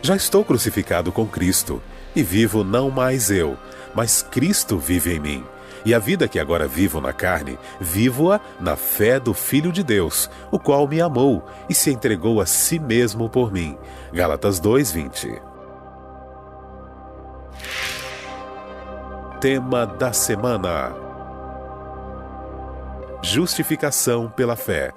Já estou crucificado com Cristo, e vivo não mais eu, mas Cristo vive em mim. E a vida que agora vivo na carne, vivo-a na fé do Filho de Deus, o qual me amou e se entregou a si mesmo por mim. Gálatas 2:20. Tema da semana: justificação pela fé.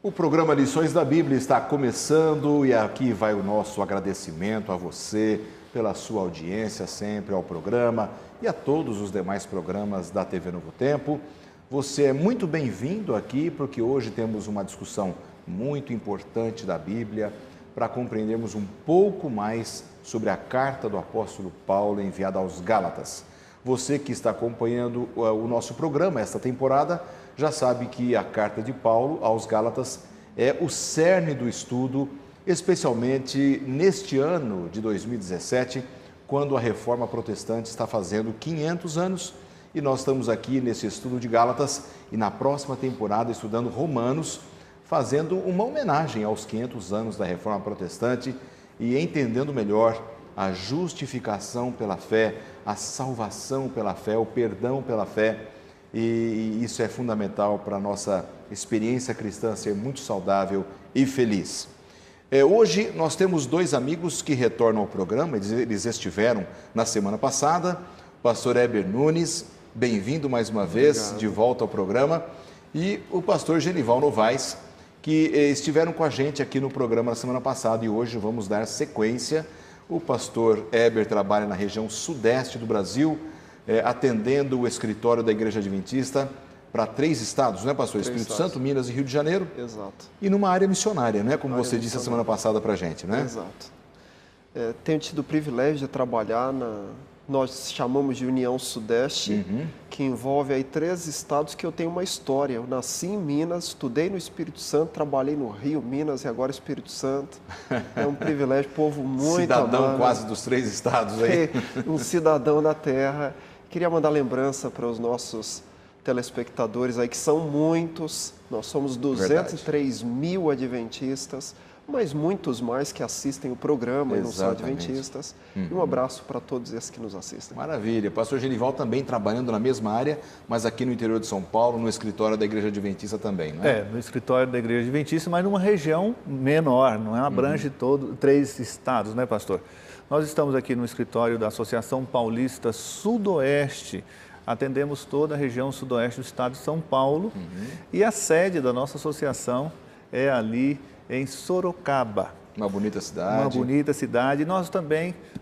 O programa Lições da Bíblia está começando e aqui vai o nosso agradecimento a você pela sua audiência sempre ao programa e a todos os demais programas da TV Novo Tempo. Você é muito bem-vindo aqui porque hoje temos uma discussão muito importante da Bíblia para compreendermos um pouco mais sobre a carta do apóstolo Paulo enviada aos Gálatas. Você que está acompanhando o nosso programa esta temporada já sabe que a carta de Paulo aos Gálatas é o cerne do estudo, especialmente neste ano de 2017, quando a Reforma Protestante está fazendo 500 anos e nós estamos aqui nesse estudo de Gálatas e na próxima temporada estudando Romanos, fazendo uma homenagem aos 500 anos da Reforma Protestante e entendendo melhor a justificação pela fé, a salvação pela fé, o perdão pela fé. E isso é fundamental para a nossa experiência cristã ser muito saudável e feliz. Hoje nós temos dois amigos que retornam ao programa, eles estiveram na semana passada. O pastor Heber Nunes, bem-vindo mais uma vez, de volta ao programa, e o pastor Genival Novaes, que estiveram com a gente aqui no programa na semana passada e hoje vamos dar sequência. O pastor Heber trabalha na região sudeste do Brasil, atendendo o escritório da Igreja Adventista para 3 estados, não é, pastor? Espírito Santo, Minas e Rio de Janeiro. Exato. E numa área missionária, não é? Como você disse a semana passada para a gente, né? Exato. Tenho tido o privilégio de trabalhar nós chamamos de União Sudeste, que envolve aí 3 estados que eu tenho uma história. Eu nasci em Minas, estudei no Espírito Santo, trabalhei no Rio, Minas e agora Espírito Santo. É um privilégio, povo muito cidadão amado. Quase dos 3 estados aí. Um cidadão da terra. Queria mandar lembrança para os nossos telespectadores aí, que são muitos. Nós somos 203 mil adventistas, mas muitos mais que assistem o programa e não são adventistas. E um abraço para todos esses que nos assistem. Maravilha. Pastor Genival também trabalhando na mesma área, mas aqui no interior de São Paulo, no escritório da Igreja Adventista também, não é? No escritório da Igreja Adventista, mas numa região menor, não é? Abrange 3 estados, né, pastor? Nós estamos aqui no escritório da Associação Paulista Sudoeste, atendemos toda a região sudoeste do estado de São Paulo e a sede da nossa associação é ali em Sorocaba. Uma bonita cidade. Uma bonita cidade.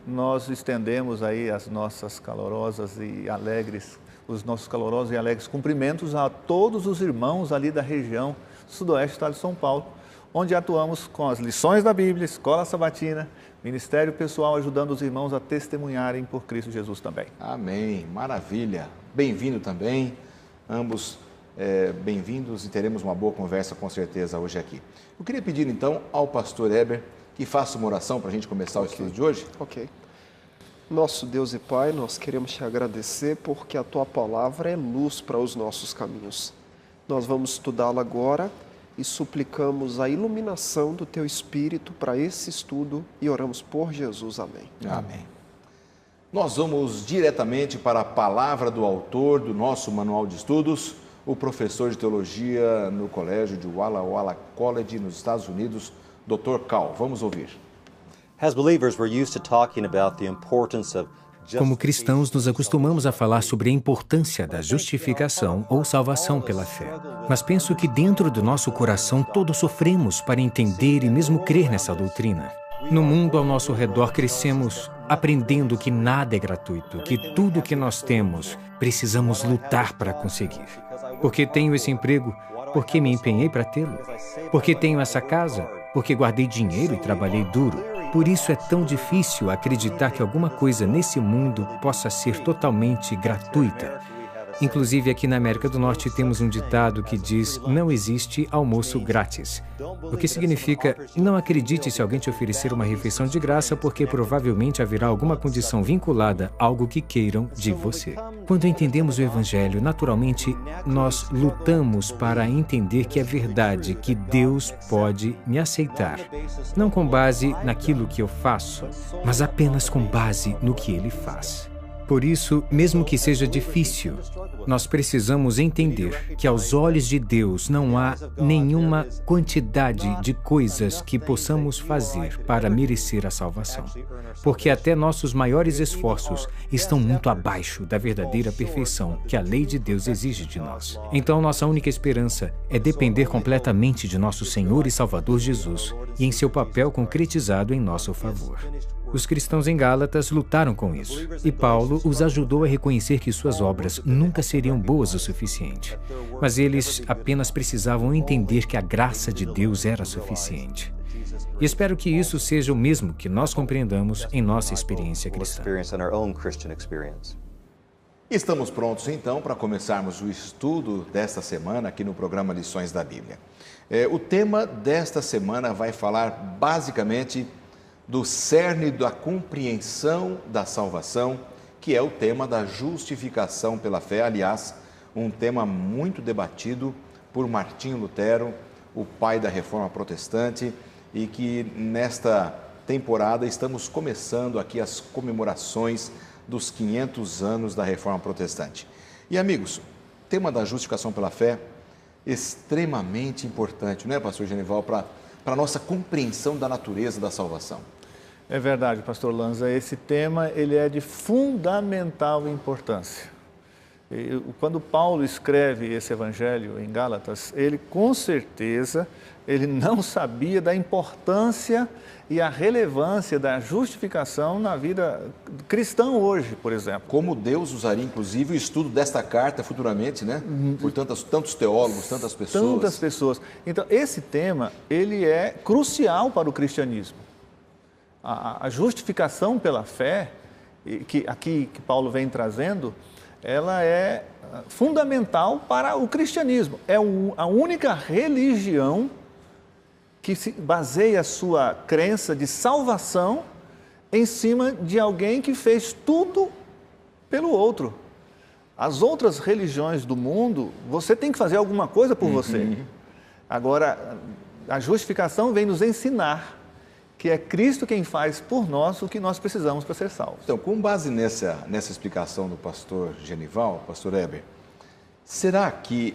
Nós estendemos aí as nossas calorosas e alegres, os nossos calorosos e alegres cumprimentos a todos os irmãos ali da região sudoeste do estado de São Paulo, onde atuamos com as lições da Bíblia, escola sabatina, ministério pessoal, ajudando os irmãos a testemunharem por Cristo Jesus também. Amém, maravilha. Bem-vindo também, ambos bem-vindos e teremos uma boa conversa com certeza hoje aqui. Eu queria pedir então ao pastor Heber que faça uma oração para a gente começar o estudo de hoje. Ok. Nosso Deus e Pai, nós queremos te agradecer porque a Tua palavra é luz para os nossos caminhos. Nós vamos estudá-la agora e suplicamos a iluminação do Teu Espírito para esse estudo e oramos por Jesus. Amém. Amém. Nós vamos diretamente para a palavra do autor do nosso manual de estudos, o professor de teologia no colégio de Walla Walla College, nos Estados Unidos, Dr. Cal. Vamos ouvir. As believers, we're used to talking about the importance of Como cristãos, nos acostumamos a falar sobre a importância da justificação ou salvação pela fé. Mas penso que dentro do nosso coração todos sofremos para entender e mesmo crer nessa doutrina. No mundo ao nosso redor crescemos aprendendo que nada é gratuito, que tudo que nós temos precisamos lutar para conseguir. Porque tenho esse emprego? Porque me empenhei para tê-lo? Porque tenho essa casa? Porque guardei dinheiro e trabalhei duro? Por isso é tão difícil acreditar que alguma coisa nesse mundo possa ser totalmente gratuita. Inclusive, aqui na América do Norte temos um ditado que diz: não existe almoço grátis. O que significa: não acredite se alguém te oferecer uma refeição de graça, porque provavelmente haverá alguma condição vinculada a algo que queiram de você. Quando entendemos o Evangelho, naturalmente, nós lutamos para entender que é verdade, que Deus pode me aceitar. Não com base naquilo que eu faço, mas apenas com base no que Ele faz. Por isso, mesmo que seja difícil, nós precisamos entender que aos olhos de Deus não há nenhuma quantidade de coisas que possamos fazer para merecer a salvação, porque até nossos maiores esforços estão muito abaixo da verdadeira perfeição que a lei de Deus exige de nós. Então, nossa única esperança é depender completamente de nosso Senhor e Salvador Jesus e em seu papel concretizado em nosso favor. Os cristãos em Gálatas lutaram com isso, e Paulo os ajudou a reconhecer que suas obras nunca seriam boas o suficiente, mas eles apenas precisavam entender que a graça de Deus era suficiente. E espero que isso seja o mesmo que nós compreendamos em nossa experiência cristã. Estamos prontos, então, para começarmos o estudo desta semana aqui no programa Lições da Bíblia. O tema desta semana vai falar basicamente do cerne da compreensão da salvação, que é o tema da justificação pela fé. Aliás, um tema muito debatido por Martinho Lutero, o pai da Reforma Protestante, e que nesta temporada estamos começando aqui as comemorações dos 500 anos da Reforma Protestante. E amigos, o tema da justificação pela fé é extremamente importante, não é, pastor Genival, para a nossa compreensão da natureza da salvação. É verdade, pastor Lanza, esse tema ele é de fundamental importância. Quando Paulo escreve esse evangelho em Gálatas, ele com certeza não sabia da importância e a relevância da justificação na vida cristã hoje, por exemplo. Como Deus usaria, inclusive, o estudo desta carta futuramente, né? Por tantos teólogos, tantas pessoas. Tantas pessoas. Então, esse tema, ele é crucial para o cristianismo. A justificação pela fé, que Paulo vem trazendo, ela é fundamental para o cristianismo. É a única religião que se baseia a sua crença de salvação em cima de alguém que fez tudo pelo outro. As outras religiões do mundo, você tem que fazer alguma coisa por você. Agora, a justificação vem nos ensinar que é Cristo quem faz por nós o que nós precisamos para ser salvos. Então, com base nessa explicação do pastor Genival, pastor Heber, será que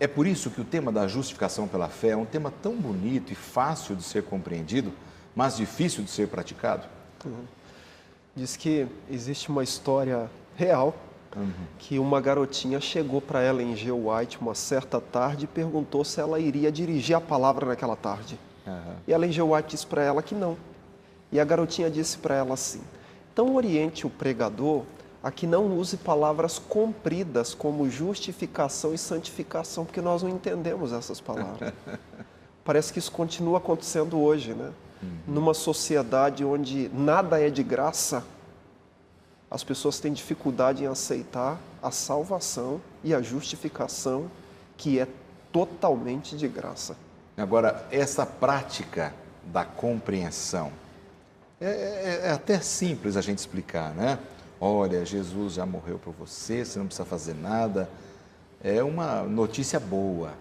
é por isso que o tema da justificação pela fé é um tema tão bonito e fácil de ser compreendido, mas difícil de ser praticado? Diz que existe uma história real, que uma garotinha chegou para Ellen G. White uma certa tarde e perguntou se ela iria dirigir a palavra naquela tarde. E Ellen G. White disse para ela que não. E a garotinha disse para ela assim: então oriente o pregador a que não use palavras compridas como justificação e santificação, porque nós não entendemos essas palavras. Parece que isso continua acontecendo hoje, né? Numa sociedade onde nada é de graça, as pessoas têm dificuldade em aceitar a salvação e a justificação, que é totalmente de graça. Agora, essa prática da compreensão, é até simples a gente explicar, né? Olha, Jesus já morreu por você, você não precisa fazer nada. É uma notícia boa,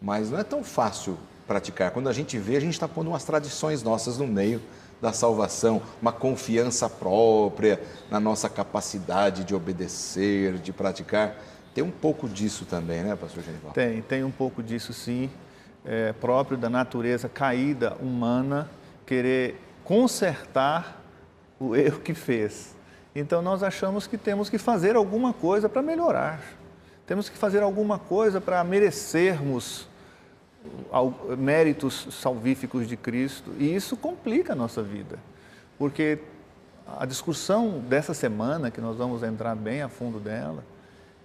mas não é tão fácil praticar. Quando a gente vê, a gente está pondo umas tradições nossas no meio da salvação, uma confiança própria na nossa capacidade de obedecer, de praticar. Tem um pouco disso também, né, pastor Genival? Tem um pouco disso, sim. É próprio da natureza caída humana querer consertar o erro que fez. Então, nós achamos que temos que fazer alguma coisa para melhorar. Temos que fazer alguma coisa para merecermos méritos salvíficos de Cristo. E isso complica a nossa vida. Porque a discussão dessa semana, que nós vamos entrar bem a fundo dela,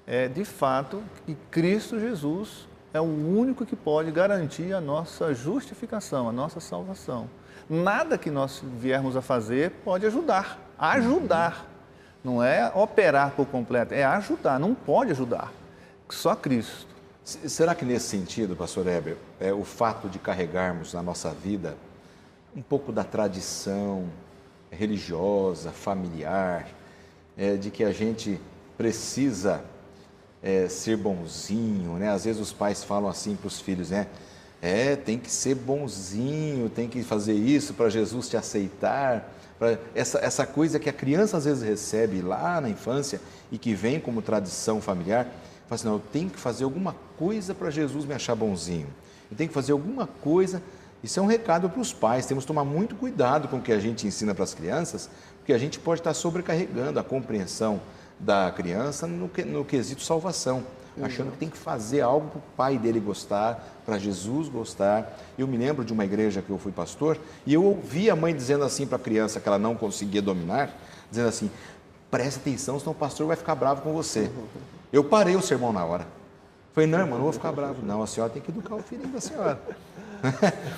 é de fato que Cristo Jesus é o único que pode garantir a nossa justificação, a nossa salvação. Nada que nós viermos a fazer pode ajudar, Não é operar por completo, é ajudar, não pode ajudar. Só Cristo. Será que nesse sentido, pastor Heber, o fato de carregarmos na nossa vida um pouco da tradição religiosa, familiar, de que a gente precisa ser bonzinho, né? Às vezes os pais falam assim para os filhos, né? Tem que ser bonzinho, tem que fazer isso para Jesus te aceitar. Essa coisa que a criança às vezes recebe lá na infância e que vem como tradição familiar, fala assim, não, eu tenho que fazer alguma coisa para Jesus me achar bonzinho. Eu tenho que fazer alguma coisa. Isso é um recado para os pais, temos que tomar muito cuidado com o que a gente ensina para as crianças, porque a gente pode estar sobrecarregando a compreensão da criança no quesito salvação, achando que tem que fazer algo para o pai dele gostar, para Jesus gostar. Eu me lembro de uma igreja que eu fui pastor e eu ouvi a mãe dizendo assim para a criança que ela não conseguia dominar, dizendo assim, presta atenção, senão o pastor vai ficar bravo com você. Eu parei o sermão na hora. Falei, não, irmão, não vou ficar bravo. Não, a senhora tem que educar o filhinho da senhora.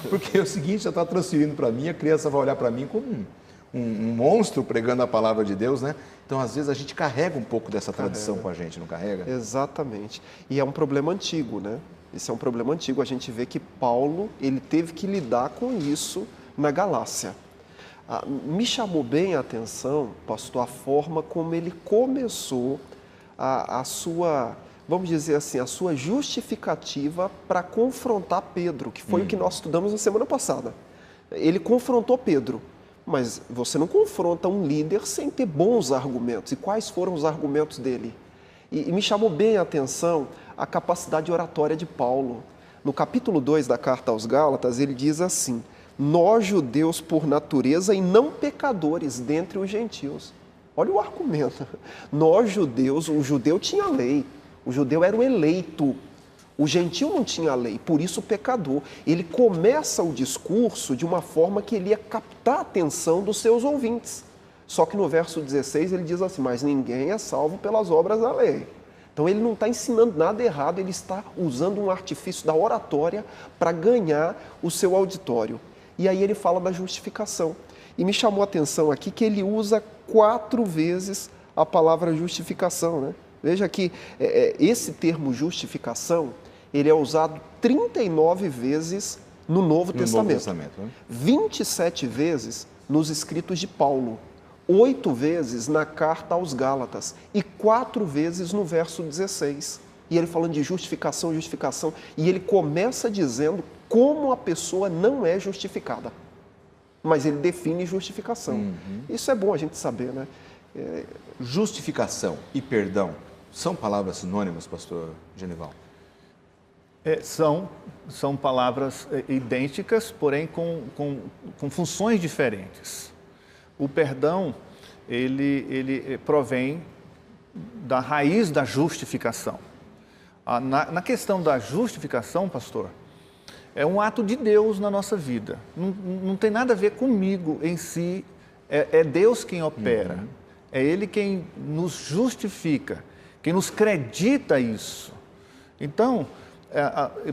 Porque é o seguinte, já está transferindo para mim, a criança vai olhar para mim como um monstro pregando a palavra de Deus, né? Então, às vezes, a gente carrega um pouco dessa tradição com a gente, não carrega? Exatamente. E é um problema antigo, né? Esse é um problema antigo. A gente vê que Paulo, ele teve que lidar com isso na Galácia. Me chamou bem a atenção, pastor, a forma como ele começou a sua, vamos dizer assim, a sua justificativa para confrontar Pedro, que foi o que nós estudamos na semana passada. Ele confrontou Pedro. Mas você não confronta um líder sem ter bons argumentos. E quais foram os argumentos dele? E me chamou bem a atenção a capacidade oratória de Paulo. No capítulo 2 da carta aos Gálatas, ele diz assim, nós judeus por natureza e não pecadores dentre os gentios. Olha o argumento. Nós judeus, o judeu tinha lei, o judeu era o eleito. O gentio não tinha lei, por isso o pecador. Ele começa o discurso de uma forma que ele ia captar a atenção dos seus ouvintes. Só que no verso 16 ele diz assim, mas ninguém é salvo pelas obras da lei. Então ele não está ensinando nada errado, ele está usando um artifício da oratória para ganhar o seu auditório. E aí ele fala da justificação. E me chamou a atenção aqui que ele usa 4 vezes a palavra justificação, né? Veja que esse termo justificação, ele é usado 39 vezes no Novo Testamento, né? 27 vezes nos escritos de Paulo, 8 vezes na carta aos Gálatas e 4 vezes no verso 16. E ele falando de justificação, justificação, e ele começa dizendo como a pessoa não é justificada, mas ele define justificação. Isso é bom a gente saber, né? Justificação e perdão são palavras sinônimas, pastor Genival? São palavras idênticas, porém com funções diferentes. O perdão, ele provém da raiz da justificação. Na questão da justificação, pastor, é um ato de Deus na nossa vida. Não tem nada a ver comigo em si, é Deus quem opera. É Ele quem nos justifica, quem nos acredita isso. Então,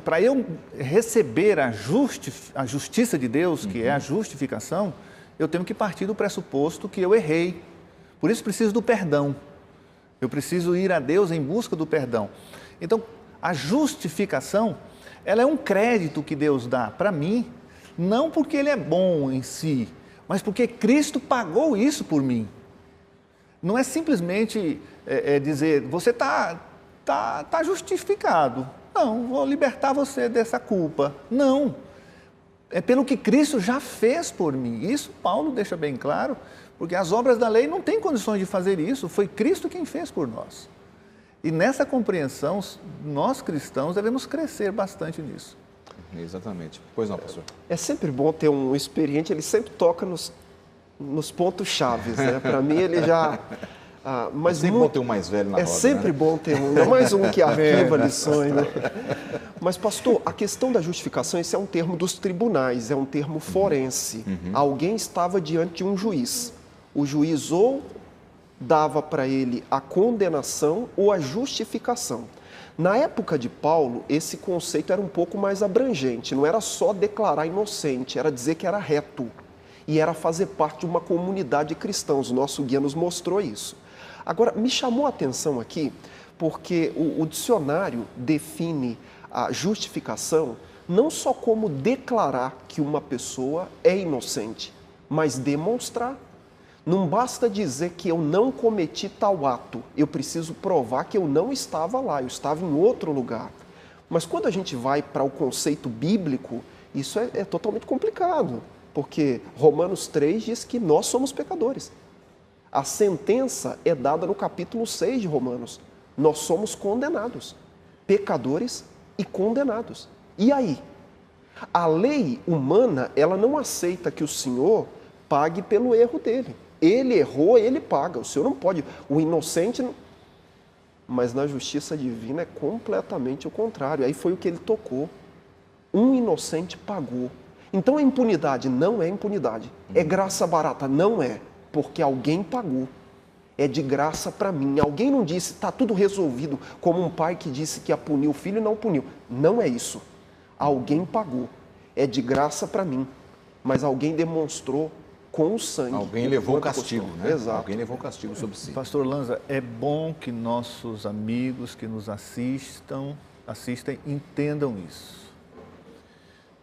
para eu receber a justiça de Deus, que é a justificação, eu tenho que partir do pressuposto que eu errei. Por isso preciso do perdão. Eu preciso ir a Deus em busca do perdão. Então, a justificação, ela é um crédito que Deus dá para mim, não porque Ele é bom em si, mas porque Cristo pagou isso por mim. Não é simplesmente dizer, você está justificado. Não, vou libertar você dessa culpa. Não, é pelo que Cristo já fez por mim. Isso Paulo deixa bem claro, porque as obras da lei não têm condições de fazer isso, foi Cristo quem fez por nós. E nessa compreensão, nós cristãos devemos crescer bastante nisso. Exatamente. Pois não, pastor? É sempre bom ter um experiente, ele sempre toca nos pontos chaves, né? Para mim ele já... mas é sempre bom ter um mais velho na roda, sempre, né? Bom ter um, não mais um que arquiva lições, né? Mas, pastor, a questão da justificação, esse é um termo dos tribunais, é um termo forense. Alguém estava diante de um juiz. O juiz ou dava para ele a condenação ou a justificação. Na época de Paulo, esse conceito era um pouco mais abrangente, não era só declarar inocente, era dizer que era reto e era fazer parte de uma comunidade de cristãos. O nosso guia nos mostrou isso. Agora, me chamou a atenção aqui, porque o dicionário define a justificação não só como declarar que uma pessoa é inocente, mas demonstrar. Não basta dizer que eu não cometi tal ato, eu preciso provar que eu não estava lá, eu estava em outro lugar. Mas quando a gente vai para o conceito bíblico, isso é totalmente complicado, porque Romanos 3 diz que nós somos pecadores. A sentença é dada no capítulo 6 de Romanos. Nós somos condenados, pecadores e condenados. E aí? A lei humana, ela não aceita que o Senhor pague pelo erro dele. Ele errou, ele paga. O Senhor não pode. O inocente não... Mas na justiça divina é completamente o contrário. Aí foi o que ele tocou. Um inocente pagou. Então a impunidade não é impunidade. É graça barata? Não é. Porque alguém pagou. É de graça para mim. Alguém não disse, está tudo resolvido, como um pai que disse que ia punir o filho e não puniu. Não é isso. Alguém pagou. É de graça para mim. Mas alguém demonstrou com o sangue. Alguém levou o castigo, né? Exato. Alguém levou o castigo sobre si. Pastor Lanza, é bom que nossos amigos que nos assistem, entendam isso.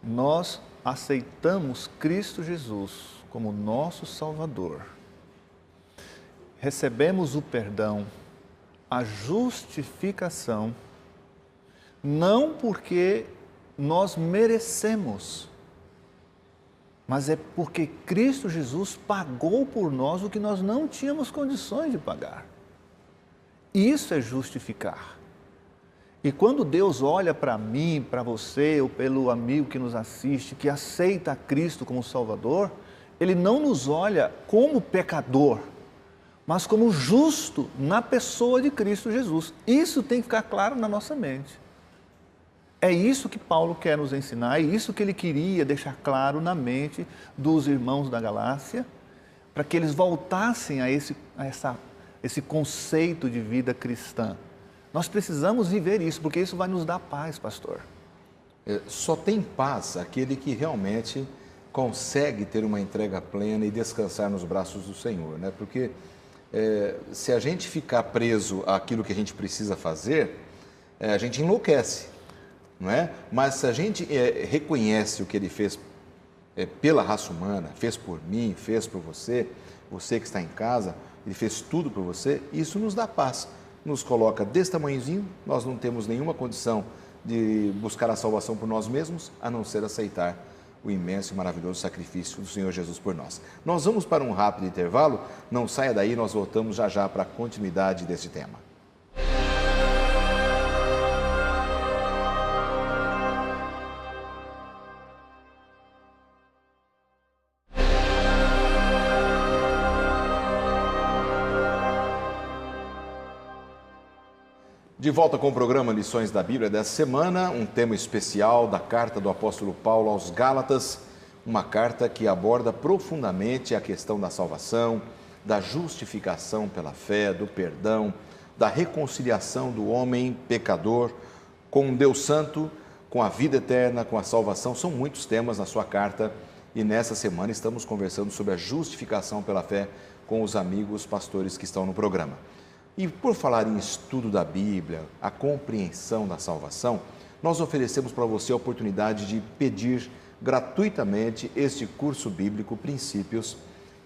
Nós aceitamos Cristo Jesus como nosso Salvador. Recebemos o perdão, a justificação, não porque nós merecemos, mas é porque Cristo Jesus pagou por nós o que nós não tínhamos condições de pagar. Isso é justificar. E quando Deus olha para mim, para você, ou pelo amigo que nos assiste, que aceita Cristo como Salvador, Ele não nos olha como pecador, mas como justo na pessoa de Cristo Jesus. Isso tem que ficar claro na nossa mente. É isso que Paulo quer nos ensinar, é isso que ele queria deixar claro na mente dos irmãos da Galácia, para que eles voltassem a esse conceito de vida cristã. Nós precisamos viver isso, porque isso vai nos dar paz, pastor. Só tem paz aquele que realmente consegue ter uma entrega plena e descansar nos braços do Senhor, né? Porque se a gente ficar preso àquilo que a gente precisa fazer, a gente enlouquece. Não é? Mas se a gente reconhece o que Ele fez pela raça humana, fez por mim, fez por você, você que está em casa, Ele fez tudo por você, isso nos dá paz. Nos coloca desse tamanhozinho, nós não temos nenhuma condição de buscar a salvação por nós mesmos, a não ser aceitar o imenso e maravilhoso sacrifício do Senhor Jesus por nós. Nós vamos para um rápido intervalo, não saia daí, nós voltamos já já para a continuidade desse tema. De volta com o programa Lições da Bíblia dessa semana, um tema especial da carta do apóstolo Paulo aos Gálatas, uma carta que aborda profundamente a questão da salvação, da justificação pela fé, do perdão, da reconciliação do homem pecador com um Deus santo, com a vida eterna, com a salvação. São muitos temas na sua carta e nessa semana estamos conversando sobre a justificação pela fé com os amigos pastores que estão no programa. E por falar em estudo da Bíblia, a compreensão da salvação, nós oferecemos para você a oportunidade de pedir gratuitamente este curso bíblico Princípios,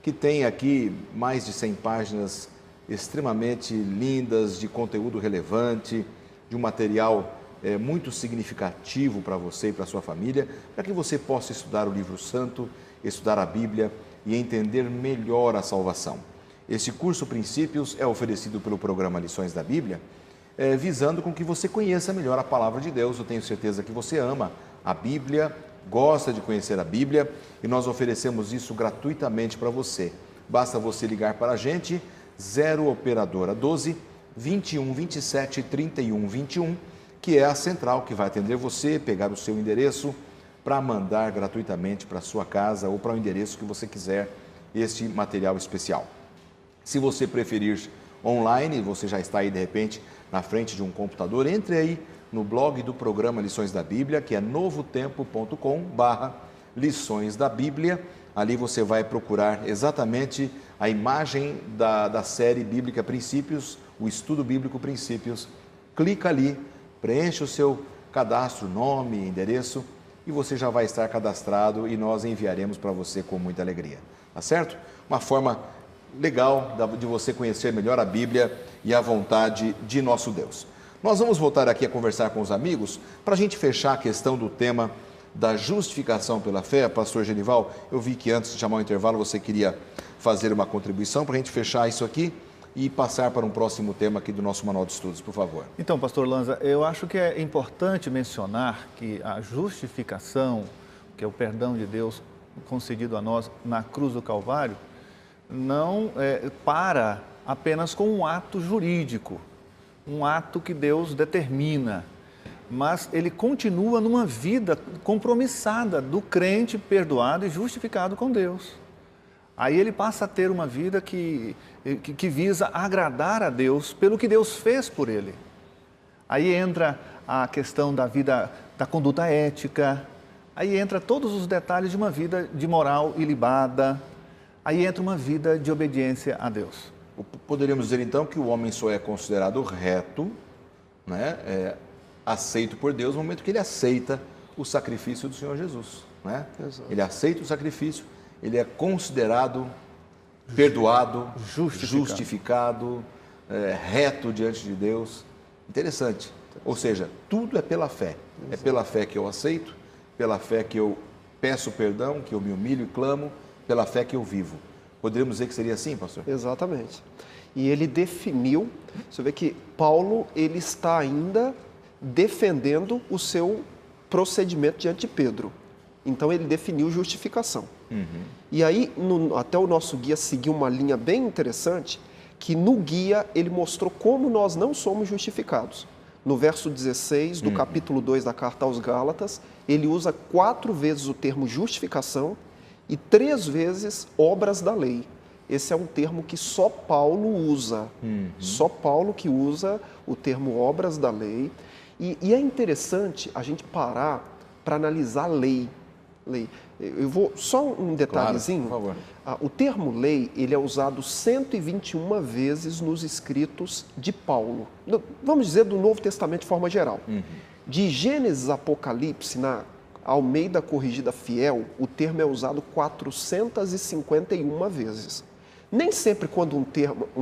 que tem aqui mais de 100 páginas extremamente lindas, de conteúdo relevante, de um material muito significativo para você e para a sua família, para que você possa estudar o livro santo, estudar a Bíblia e entender melhor a salvação. Esse curso Princípios é oferecido pelo programa Lições da Bíblia, visando com que você conheça melhor a Palavra de Deus. Eu tenho certeza que você ama a Bíblia, gosta de conhecer a Bíblia e nós oferecemos isso gratuitamente para você. Basta você ligar para a gente, 0 Operadora 12 21 27 31 21, que é a central que vai atender você, pegar o seu endereço para mandar gratuitamente para a sua casa ou para o endereço que você quiser este material especial. Se você preferir online, você já está aí de repente na frente de um computador, entre aí no blog do programa Lições da Bíblia, que é novotempo.com/Lições da Bíblia. ali você vai procurar exatamente a imagem da série bíblica Princípios, o estudo bíblico Princípios. Clica ali, preenche o seu cadastro, nome, endereço, e você já vai estar cadastrado e nós enviaremos para você com muita alegria. Tá certo? Uma forma legal de você conhecer melhor a Bíblia e a vontade de nosso Deus. Nós vamos voltar aqui a conversar com os amigos para a gente fechar a questão do tema da justificação pela fé. Pastor Genival, eu vi que antes de chamar o intervalo você queria fazer uma contribuição para a gente fechar isso aqui e passar para um próximo tema aqui do nosso manual de estudos, por favor. Então, pastor Lanza, eu acho que é importante mencionar que a justificação, que é o perdão de Deus concedido a nós na cruz do Calvário, não para apenas com um ato jurídico, um ato que Deus determina, mas ele continua numa vida compromissada do crente perdoado e justificado com Deus. Aí ele passa a ter uma vida que visa agradar a Deus pelo que Deus fez por ele. Aí entra a questão da vida, da conduta ética, aí entra todos os detalhes de uma vida de moral ilibada, aí entra uma vida de obediência a Deus. Poderíamos dizer então que o homem só é considerado reto, né, aceito por Deus no momento que ele aceita o sacrifício do Senhor Jesus. Né? Ele aceita o sacrifício, ele é considerado perdoado, justificado, reto diante de Deus. Interessante. Ou seja, tudo é pela fé. É pela fé que eu aceito, pela fé que eu peço perdão, que eu me humilho e clamo, pela fé que eu vivo. Poderíamos dizer que seria assim, pastor? Exatamente. E ele definiu, você vê que Paulo, ele está ainda defendendo o seu procedimento diante de Pedro. Então ele definiu justificação. E aí, até o nosso guia seguiu uma linha bem interessante, que no guia ele mostrou como nós não somos justificados. No verso 16 do capítulo 2 da carta aos Gálatas, ele usa 4 vezes o termo justificação e 3 vezes obras da lei. Esse é um termo que só Paulo usa. Só Paulo que usa o termo obras da lei. E é interessante a gente parar para analisar a lei. Eu vou só um detalhezinho. Claro, por favor. O termo lei, ele é usado 121 vezes nos escritos de Paulo. Vamos dizer do Novo Testamento de forma geral. De Gênesis a Apocalipse, na Almeida Corrigida Fiel, o termo é usado 451 vezes. Nem sempre quando um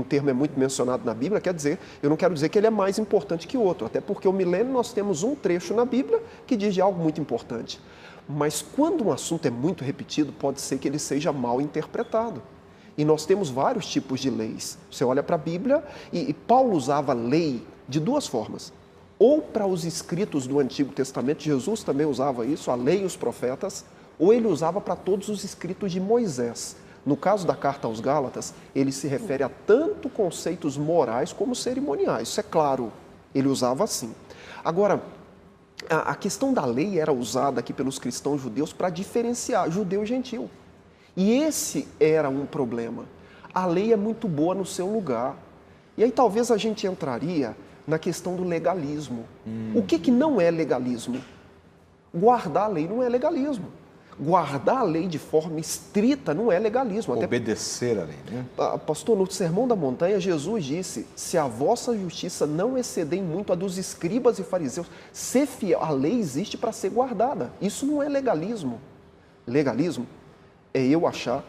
termo é muito mencionado na Bíblia, quer dizer, eu não quero dizer que ele é mais importante que outro, até porque o milênio nós temos um trecho na Bíblia que diz de algo muito importante. Mas quando um assunto é muito repetido, pode ser que ele seja mal interpretado. E nós temos vários tipos de leis. Você olha para a Bíblia e Paulo usava lei de 2 formas. Ou para os escritos do Antigo Testamento, Jesus também usava isso, a lei e os profetas, ou ele usava para todos os escritos de Moisés. No caso da carta aos Gálatas, ele se refere a tanto conceitos morais como cerimoniais. Isso é claro, ele usava assim. Agora, a questão da lei era usada aqui pelos cristãos judeus para diferenciar judeu e gentil. E esse era um problema. A lei é muito boa no seu lugar. E aí talvez a gente entraria na questão do legalismo. O que não é legalismo? Guardar a lei não é legalismo. Guardar a lei de forma estrita não é legalismo. Obedecer a lei, né? Pastor, no Sermão da Montanha, Jesus disse, se a vossa justiça não exceder em muito a dos escribas e fariseus, ser fiel, a lei existe para ser guardada. Isso não é legalismo. Legalismo é eu achar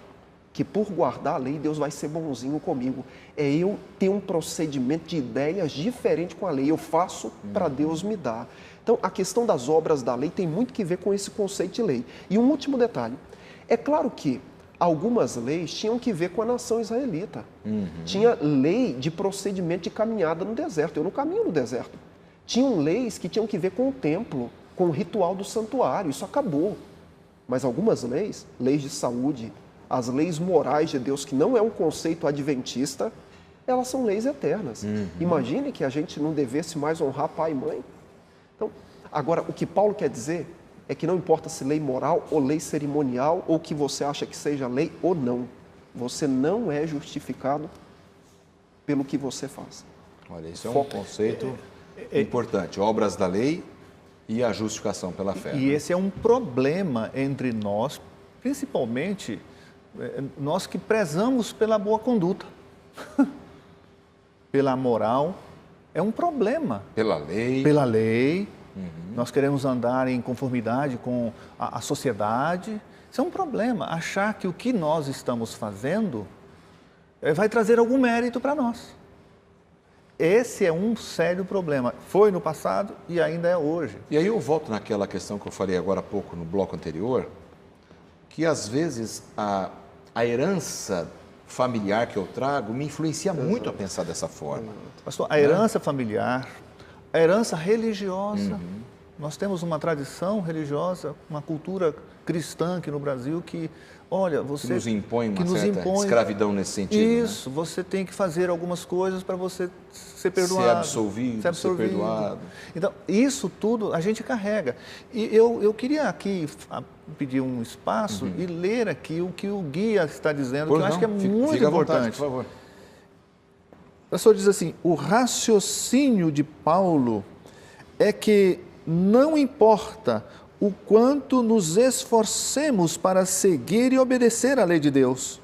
que por guardar a lei, Deus vai ser bonzinho comigo. É eu ter um procedimento de ideias diferente com a lei. Eu faço para Deus me dar. Então, a questão das obras da lei tem muito que ver com esse conceito de lei. E um último detalhe. É claro que algumas leis tinham que ver com a nação israelita. Tinha lei de procedimento de caminhada no deserto. Eu não caminho no deserto. Tinham leis que tinham que ver com o templo, com o ritual do santuário. Isso acabou. Mas algumas leis, leis de saúde, as leis morais de Deus, que não é um conceito adventista, elas são leis eternas. Imagine que a gente não devesse mais honrar pai e mãe. Então, agora, o que Paulo quer dizer é que não importa se lei moral ou lei cerimonial, ou que você acha que seja lei ou não, você não é justificado pelo que você faz. Olha, isso é um conceito importante. Obras da lei e a justificação pela fé. E esse é um problema entre nós, principalmente nós que prezamos pela boa conduta, pela moral, é um problema. Pela lei. Pela lei, nós queremos andar em conformidade com a sociedade. Isso é um problema, achar que o que nós estamos fazendo vai trazer algum mérito para nós. Esse é um sério problema. Foi no passado e ainda é hoje. E aí eu volto naquela questão que eu falei agora há pouco no bloco anterior, que às vezes a herança familiar que eu trago me influencia muito a pensar dessa forma. Pastor, a herança familiar, a herança religiosa. Nós temos uma tradição religiosa, uma cultura cristã aqui no Brasil que, olha, você... Que nos impõe uma certa escravidão nesse sentido. Isso, né? Você tem que fazer algumas coisas para você ser perdoado. Ser absolvido, ser perdoado. Então, isso tudo a gente carrega. E eu queria aqui pedir um espaço e ler aqui o que o guia está dizendo, que eu acho que é muito fica importante. À vontade, por favor. O pastor diz assim, o raciocínio de Paulo é que não importa o quanto nos esforcemos para seguir e obedecer à lei de Deus,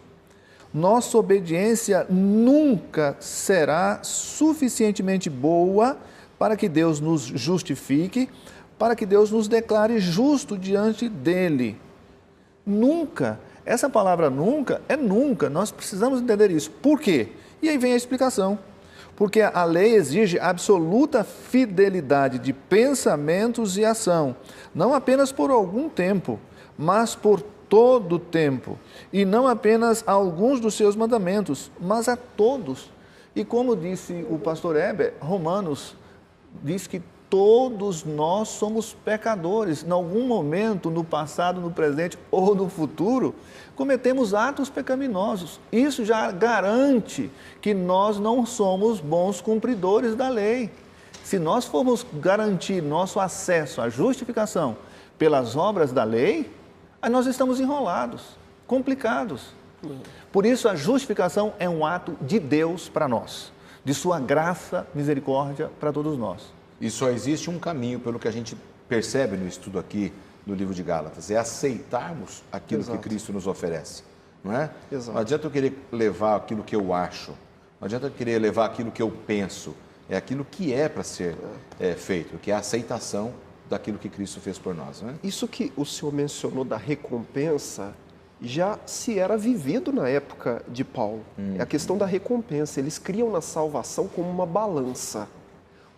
nossa obediência nunca será suficientemente boa para que Deus nos justifique, para que Deus nos declare justo diante dele. Nunca. Essa palavra nunca é nunca. Nós precisamos entender isso. Por quê? E aí vem a explicação. Porque a lei exige absoluta fidelidade de pensamentos e ação, não apenas por algum tempo, mas por todo o tempo, e não apenas a alguns dos seus mandamentos, mas a todos. E como disse o pastor Heber, Romanos diz que todos nós somos pecadores. Em algum momento, no passado, no presente ou no futuro, cometemos atos pecaminosos. Isso já garante que nós não somos bons cumpridores da lei. Se nós formos garantir nosso acesso à justificação pelas obras da lei, aí nós estamos enrolados, complicados. Por isso, a justificação é um ato de Deus para nós, de sua graça, misericórdia para todos nós. E só existe um caminho, pelo que a gente percebe no estudo aqui no livro de Gálatas, é aceitarmos aquilo que Cristo nos oferece, não é? Exato. Não adianta eu querer levar aquilo que eu acho, não adianta eu querer levar aquilo que eu penso, é aquilo que é para ser feito, que é a aceitação daquilo que Cristo fez por nós, não é? Isso que o senhor mencionou da recompensa já se era vivido na época de Paulo. É a questão da recompensa. Eles criam na salvação como uma balança.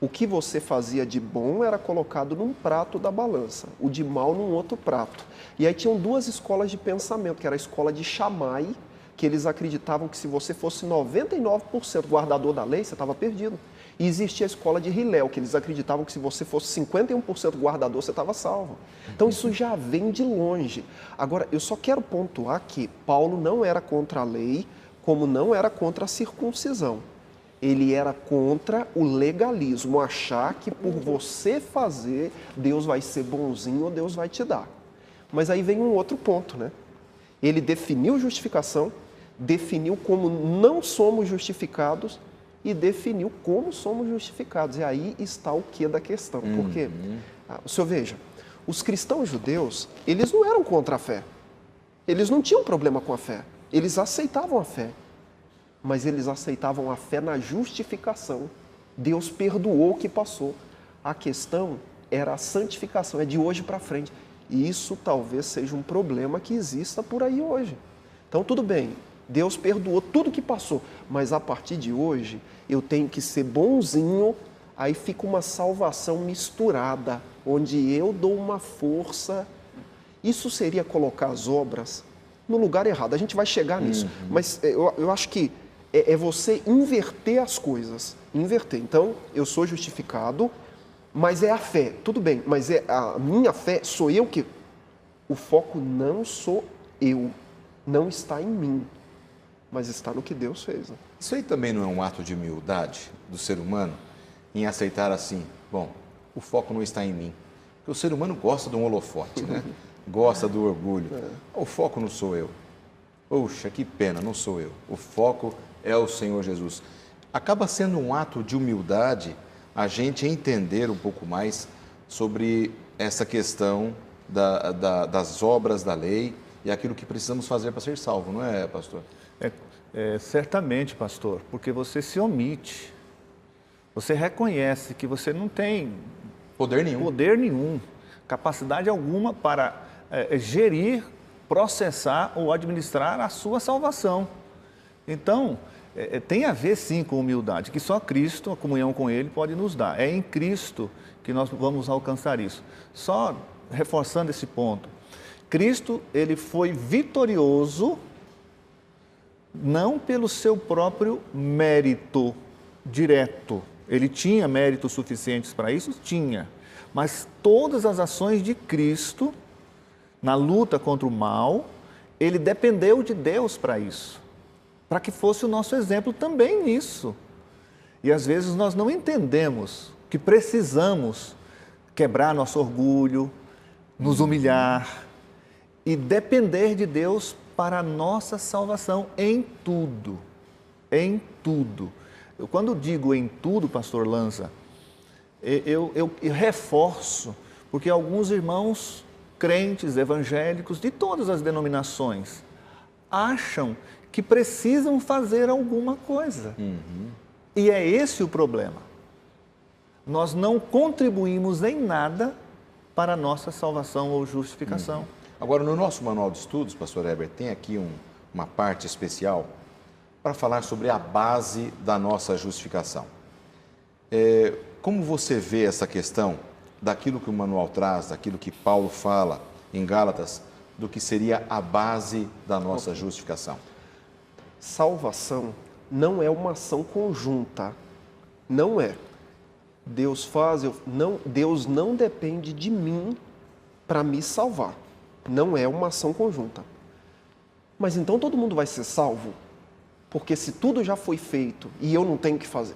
O que você fazia de bom era colocado num prato da balança, o de mal num outro prato. E aí tinham duas escolas de pensamento, que era a escola de Shammai, que eles acreditavam que se você fosse 99% guardador da lei, você estava perdido. E existia a escola de Hillel, que eles acreditavam que se você fosse 51% guardador, você estava salvo. Então isso já vem de longe. Agora, eu só quero pontuar que Paulo não era contra a lei, como não era contra a circuncisão. Ele era contra o legalismo, achar que por você fazer, Deus vai ser bonzinho ou Deus vai te dar. Mas aí vem um outro ponto, né? Ele definiu justificação, definiu como não somos justificados e definiu como somos justificados. E aí está o quê da questão. Porque, o senhor veja, os cristãos judeus, eles não eram contra a fé. Eles não tinham problema com a fé. Eles aceitavam a fé. Mas eles aceitavam a fé na justificação. Deus perdoou o que passou. A questão era a santificação, é de hoje para frente. E isso talvez seja um problema que exista por aí hoje. Então, tudo bem, Deus perdoou tudo que passou, mas a partir de hoje eu tenho que ser bonzinho, aí fica uma salvação misturada, onde eu dou uma força. Isso seria colocar as obras no lugar errado. A gente vai chegar nisso, mas eu acho que é você inverter as coisas. Inverter. Então, eu sou justificado, mas é a fé. Tudo bem, mas é a minha fé, sou eu que... O foco não sou eu, não está em mim, mas está no que Deus fez. Né? Isso aí também não é um ato de humildade do ser humano em aceitar assim, bom, o foco não está em mim. Porque o ser humano gosta de um holofote, né? Gosta do orgulho. O foco não sou eu. Poxa, que pena, não sou eu. O foco é o Senhor Jesus. Acaba sendo um ato de humildade a gente entender um pouco mais sobre essa questão das obras da lei e aquilo que precisamos fazer para ser salvo, não é, pastor? Certamente, pastor, porque você se omite. Você reconhece que você não tem Poder nenhum. Capacidade alguma para gerir, processar ou administrar a sua salvação. Então, tem a ver sim com humildade, que só Cristo, a comunhão com Ele, pode nos dar. É em Cristo que nós vamos alcançar isso. Só reforçando esse ponto, Cristo, Ele foi vitorioso não pelo seu próprio mérito direto. Ele tinha méritos suficientes para isso? Tinha. Mas todas as ações de Cristo, na luta contra o mal, Ele dependeu de Deus para isso. Para que fosse o nosso exemplo também nisso. E às vezes nós não entendemos que precisamos quebrar nosso orgulho, nos humilhar e depender de Deus para a nossa salvação em tudo. Em tudo. Eu, quando digo em tudo, pastor Lanza, eu reforço, porque alguns irmãos crentes, evangélicos, de todas as denominações, acham que precisam fazer alguma coisa. E é esse o problema. Nós não contribuímos em nada para a nossa salvação ou justificação. Agora, no nosso manual de estudos, pastor Heber, tem aqui uma parte especial para falar sobre a base da nossa justificação. Como você vê essa questão daquilo que o manual traz, daquilo que Paulo fala em Gálatas, do que seria a base da nossa justificação? Salvação não é uma ação conjunta. Não é. Deus faz, Deus não depende de mim para me salvar. Não é uma ação conjunta. Mas então todo mundo vai ser salvo? Porque se tudo já foi feito e eu não tenho que fazer.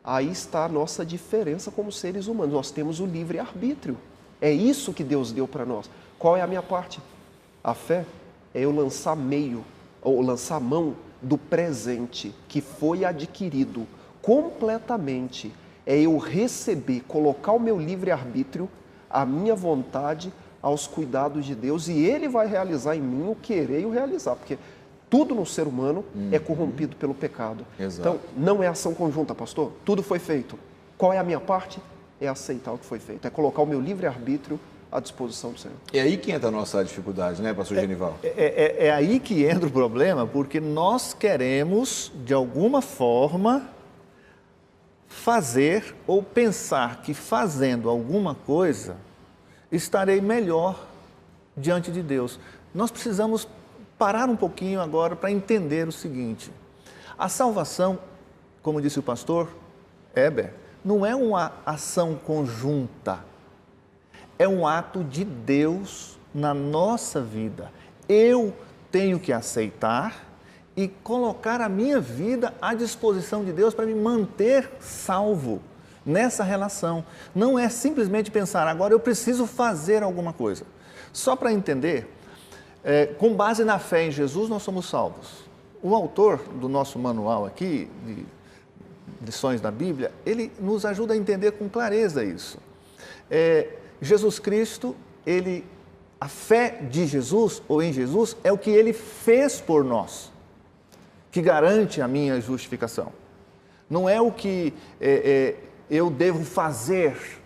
Aí está a nossa diferença como seres humanos. Nós temos o livre-arbítrio. É isso que Deus deu para nós. Qual é a minha parte? A fé é eu lançar lançar mão do presente que foi adquirido completamente. É eu receber, colocar o meu livre-arbítrio, a minha vontade aos cuidados de Deus, e Ele vai realizar em mim o querer e o realizar, porque tudo no ser humano é corrompido pelo pecado. Exato. Então, não é ação conjunta, pastor. Tudo foi feito. Qual é a minha parte? É aceitar o que foi feito. É colocar o meu livre-arbítrio à disposição do Senhor. É aí que entra a nossa dificuldade, né, pastor Genival? É aí que entra o problema, porque nós queremos, de alguma forma, fazer ou pensar que fazendo alguma coisa estarei melhor diante de Deus. Nós precisamos parar um pouquinho agora para entender o seguinte: a salvação, como disse o pastor Heber, não é uma ação conjunta, é um ato de Deus na nossa vida. Eu tenho que aceitar e colocar a minha vida à disposição de Deus para me manter salvo nessa relação. Não é simplesmente pensar, agora eu preciso fazer alguma coisa. Só para entender, com base na fé em Jesus, nós somos salvos. O autor do nosso manual aqui, de lições da Bíblia, ele nos ajuda a entender com clareza isso. Jesus Cristo, a fé de Jesus, ou em Jesus, é o que Ele fez por nós, que garante a minha justificação. Não é o que eu devo fazer.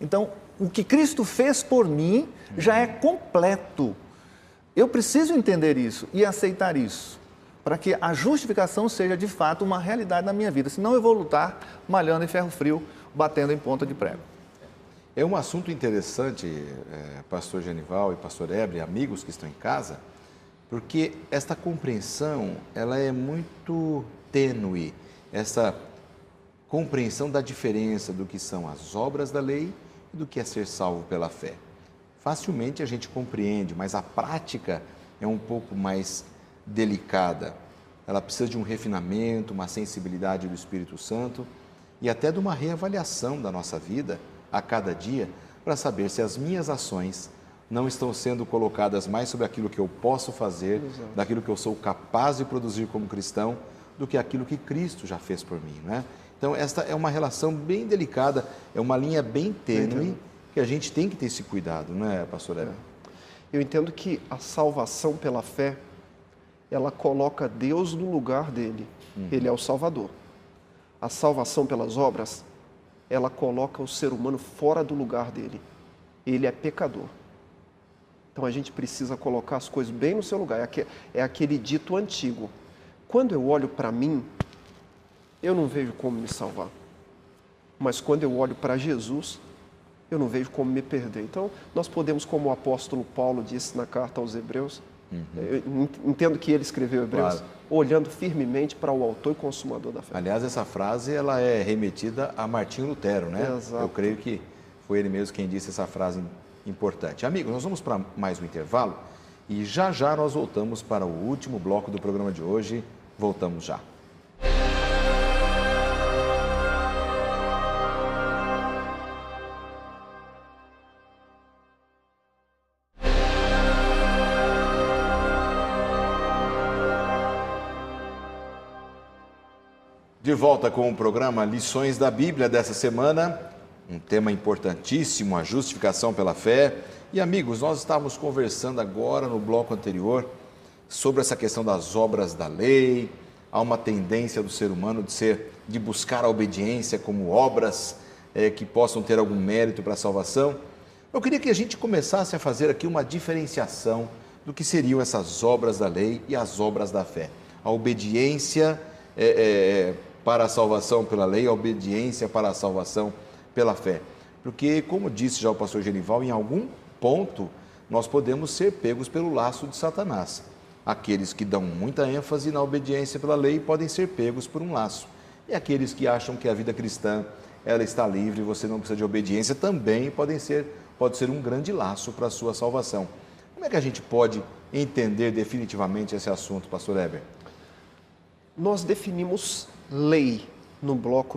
Então, o que Cristo fez por mim já é completo. Eu preciso entender isso e aceitar isso, para que a justificação seja de fato uma realidade na minha vida. Senão eu vou lutar malhando em ferro frio, batendo em ponta de prego. É um assunto interessante, pastor Genival e pastor Heber, amigos que estão em casa, porque esta compreensão, ela é muito tênue, essa compreensão da diferença do que são as obras da lei e do que é ser salvo pela fé. Facilmente a gente compreende, mas a prática é um pouco mais delicada. Ela precisa de um refinamento, uma sensibilidade do Espírito Santo e até de uma reavaliação da nossa vida a cada dia, para saber se as minhas ações não estão sendo colocadas mais sobre aquilo que eu posso fazer, Exato. daquilo que eu sou capaz de produzir como cristão, do que aquilo que Cristo já fez por mim, não é? Então, esta é uma relação bem delicada, é uma linha bem tênue, que a gente tem que ter esse cuidado, não é, pastor Heber? Eu entendo que a salvação pela fé, ela coloca Deus no lugar dele. Ele é o Salvador. A salvação pelas obras, ela coloca o ser humano fora do lugar dele. Ele é pecador. Então a gente precisa colocar as coisas bem no seu lugar. É aquele dito antigo. Quando eu olho para mim, eu não vejo como me salvar. Mas quando eu olho para Jesus, eu não vejo como me perder. Então, nós podemos, como o apóstolo Paulo disse na carta aos Hebreus, eu entendo que ele escreveu Hebreus, claro, olhando firmemente para o autor e consumador da fé. Aliás, essa frase ela é remetida a Martinho Lutero, né? Exato. Eu creio que foi ele mesmo quem disse essa frase importante. Amigos, nós vamos para mais um intervalo e já já nós voltamos para o último bloco do programa de hoje. Voltamos já. De volta com o programa Lições da Bíblia dessa semana, um tema importantíssimo, a justificação pela fé. E amigos, nós estávamos conversando agora no bloco anterior sobre essa questão das obras da lei. Há uma tendência do ser humano de buscar a obediência como obras que possam ter algum mérito para a salvação. Eu queria que a gente começasse a fazer aqui uma diferenciação do que seriam essas obras da lei e as obras da fé. A obediência para a salvação pela lei, a obediência para a salvação pela fé. Porque, como disse já o pastor Genival, em algum ponto nós podemos ser pegos pelo laço de Satanás. Aqueles que dão muita ênfase na obediência pela lei podem ser pegos por um laço. E aqueles que acham que a vida cristã ela está livre e você não precisa de obediência também pode ser um grande laço para a sua salvação. Como é que a gente pode entender definitivamente esse assunto, pastor Heber? Nós definimos lei no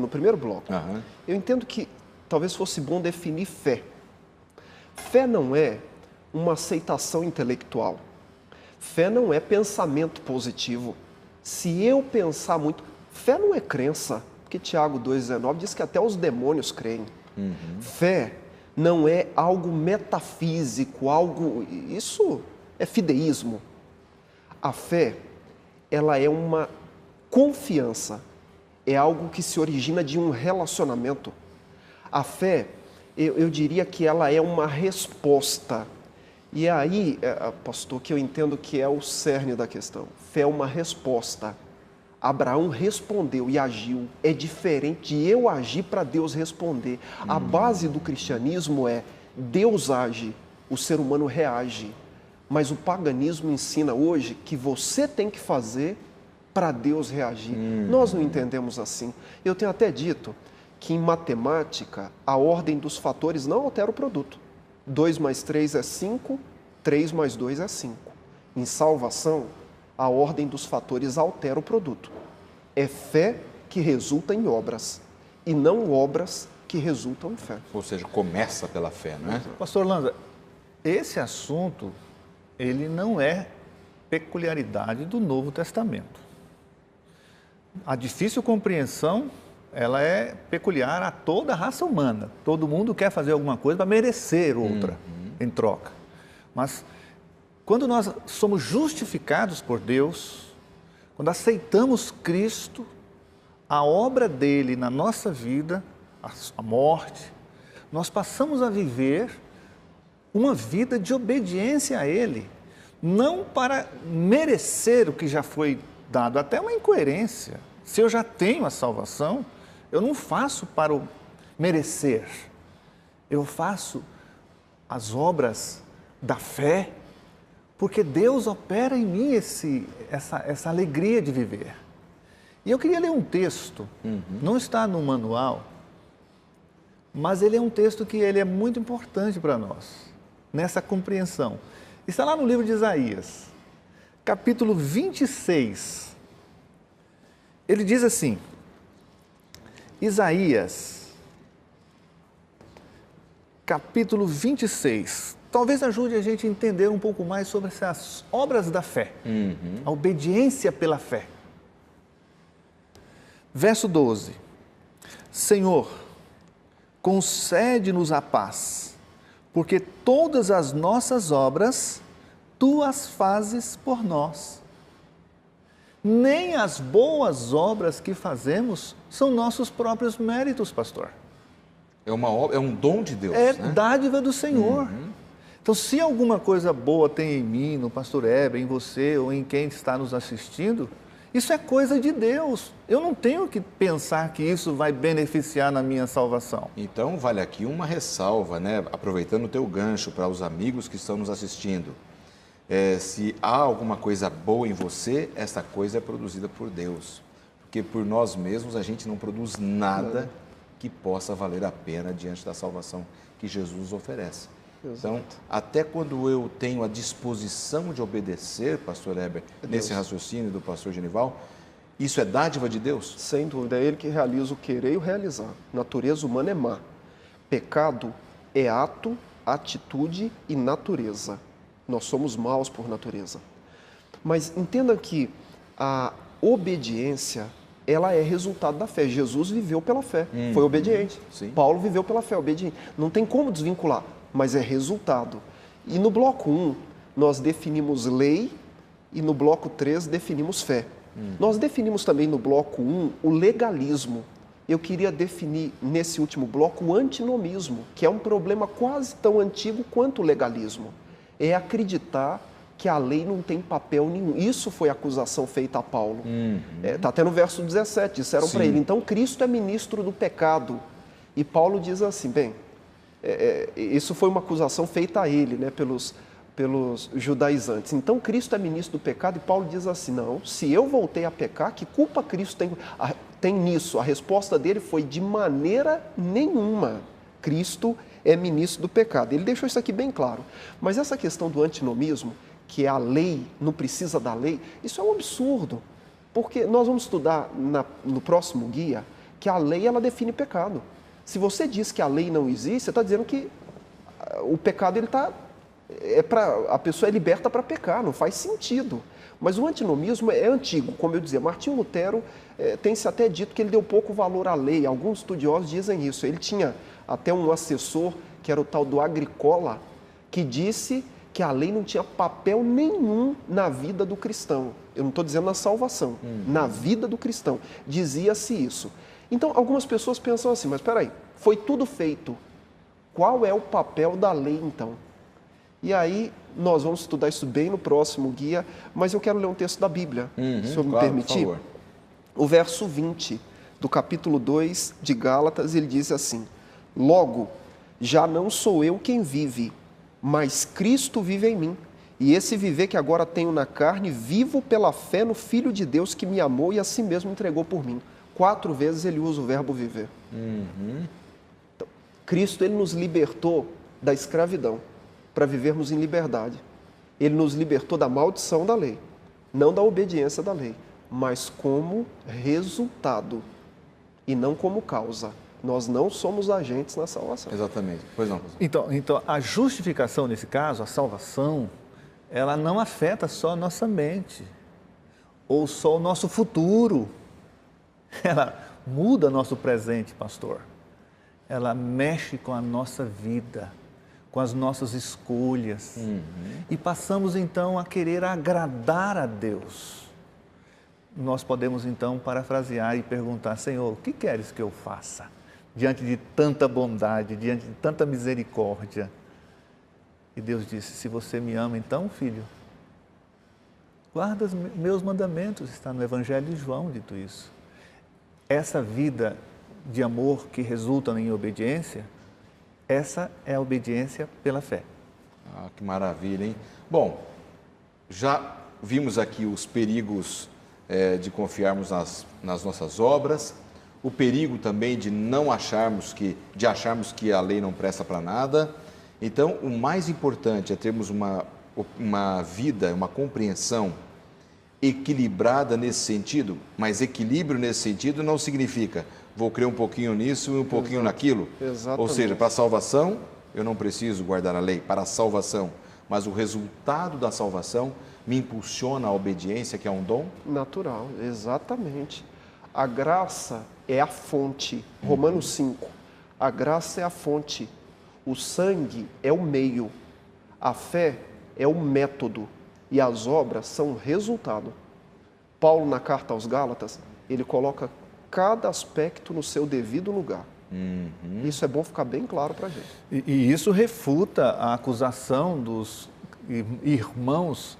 primeiro bloco. Uhum. Eu entendo que talvez fosse bom definir fé. Fé não é uma aceitação intelectual. Fé não é pensamento positivo. Se eu pensar muito... Fé não é crença, porque Tiago 2,19 diz que até os demônios creem. Uhum. Fé não é algo metafísico, isso é fideísmo. A fé, ela é uma confiança, é algo que se origina de um relacionamento. A fé, eu diria que ela é uma resposta. E é aí, pastor, que eu entendo que é o cerne da questão. Fé é uma resposta. Abraão respondeu e agiu. É diferente de eu agir para Deus responder. A base do cristianismo é Deus age, o ser humano reage. Mas o paganismo ensina hoje que você tem que fazer para Deus reagir. Nós não entendemos assim. Eu tenho até dito que em matemática a ordem dos fatores não altera o produto. 2 mais 3 é 5, 3 mais 2 é 5. Em salvação, a ordem dos fatores altera o produto. É fé que resulta em obras, e não obras que resultam em fé. Ou seja, começa pela fé, não é? Pastor Lanza, esse assunto, ele não é peculiaridade do Novo Testamento. A difícil compreensão, ela é peculiar a toda a raça humana. Todo mundo quer fazer alguma coisa para merecer outra em troca. Mas quando nós somos justificados por Deus, quando aceitamos Cristo, a obra dele na nossa vida, a morte, nós passamos a viver uma vida de obediência a ele, não para merecer o que já foi dado, até uma incoerência. Se eu já tenho a salvação, eu não faço para o merecer, eu faço as obras da fé, porque Deus opera em mim essa alegria de viver. E eu queria ler um texto, não está no manual, mas ele é um texto que ele é muito importante para nós, nessa compreensão. Está lá no livro de Isaías, capítulo 26. Ele diz assim, Isaías, capítulo 26, talvez ajude a gente a entender um pouco mais sobre essas obras da fé, a obediência pela fé. Verso 12, Senhor, concede-nos a paz, Porque todas as nossas obras, tu as fazes por nós. Nem as boas obras que fazemos são nossos próprios méritos, pastor. É uma obra, é um dom de Deus, É né? dádiva do Senhor. Então, se alguma coisa boa tem em mim, no pastor Heber, em você ou em quem está nos assistindo, isso é coisa de Deus. Eu não tenho que pensar que isso vai beneficiar na minha salvação. Então, vale aqui uma ressalva, né? Aproveitando o teu gancho para os amigos que estão nos assistindo. Se há alguma coisa boa em você, essa coisa é produzida por Deus. Porque por nós mesmos a gente não produz nada que possa valer a pena diante da salvação que Jesus nos oferece. Então, até quando eu tenho a disposição de obedecer, pastor Heber, nesse raciocínio do pastor Genival, isso é dádiva de Deus? Sem dúvida, é Ele que realiza o querer e o realizar. Natureza humana é má. Pecado é ato, atitude e natureza. Nós somos maus por natureza. Mas entenda que a obediência, ela é resultado da fé. Jesus viveu pela fé, foi obediente. Sim. Paulo viveu pela fé, obediente. Não tem como desvincular, mas é resultado. E no bloco 1, nós definimos lei e no bloco 3 definimos fé. Nós definimos também no bloco 1 o legalismo. Eu queria definir nesse último bloco o antinomismo, que é um problema quase tão antigo quanto o legalismo. É acreditar que a lei não tem papel nenhum. Isso foi a acusação feita a Paulo. Está até no verso 17, disseram para ele, então Cristo é ministro do pecado. E Paulo diz assim, bem, isso foi uma acusação feita a ele, né, pelos judaizantes. Então Cristo é ministro do pecado e Paulo diz assim, não, se eu voltei a pecar, que culpa Cristo tem nisso? A resposta dele foi, de maneira nenhuma, Cristo é ministro do pecado. Ele deixou isso aqui bem claro. Mas essa questão do antinomismo, que é a lei, não precisa da lei, isso é um absurdo. Porque nós vamos estudar no próximo guia que a lei, ela define pecado. Se você diz que a lei não existe, você está dizendo que o pecado, a pessoa é liberta para pecar, não faz sentido. Mas o antinomismo é antigo, como eu dizia, Martinho Lutero tem-se até dito que ele deu pouco valor à lei, alguns estudiosos dizem isso. Ele tinha até um assessor, que era o tal do Agricola, que disse que a lei não tinha papel nenhum na vida do cristão. Eu não estou dizendo na salvação, na vida do cristão. Dizia-se isso. Então, algumas pessoas pensam assim, mas espera aí, foi tudo feito. Qual é o papel da lei, então? E aí, nós vamos estudar isso bem no próximo guia, mas eu quero ler um texto da Bíblia, se o senhor me permitir. Por favor. O verso 20 do capítulo 2 de Gálatas, ele diz assim, logo, já não sou eu quem vive, mas Cristo vive em mim. E esse viver que agora tenho na carne, vivo pela fé no Filho de Deus que me amou e a si mesmo entregou por mim. 4 vezes ele usa o verbo viver. Então, Cristo, ele nos libertou da escravidão para vivermos em liberdade. Ele nos libertou da maldição da lei, não da obediência da lei, mas como resultado e não como causa. Nós não somos agentes na salvação. Exatamente. Pois não. Então, a justificação nesse caso, a salvação, ela não afeta só a nossa mente ou só o nosso futuro. Ela muda nosso presente, pastor. Ela mexe com a nossa vida, com as nossas escolhas. E passamos então a querer agradar a Deus. Nós podemos então parafrasear e perguntar, Senhor, o que queres que eu faça? Diante de tanta bondade, diante de tanta misericórdia. E Deus disse, se você me ama então, filho, guarda os meus mandamentos, está no Evangelho de João dito isso. Essa vida de amor que resulta em obediência, essa é a obediência pela fé. Ah, que maravilha, hein? Bom, já vimos aqui os perigos de confiarmos nas nossas obras, o perigo também de acharmos que a lei não presta para nada. Então, o mais importante é termos uma vida, uma compreensão equilibrada nesse sentido, mas equilíbrio nesse sentido não significa vou crer um pouquinho nisso e um pouquinho naquilo. Exatamente. Ou seja, para a salvação, eu não preciso guardar a lei, para a salvação, mas o resultado da salvação me impulsiona a obediência, que é um dom? Natural, exatamente. A graça é a fonte. Romanos 5. A graça é a fonte. O sangue é o meio, a fé é o método e as obras são o resultado. Paulo, na carta aos Gálatas, ele coloca cada aspecto no seu devido lugar. Isso é bom ficar bem claro para a gente. E isso refuta a acusação dos irmãos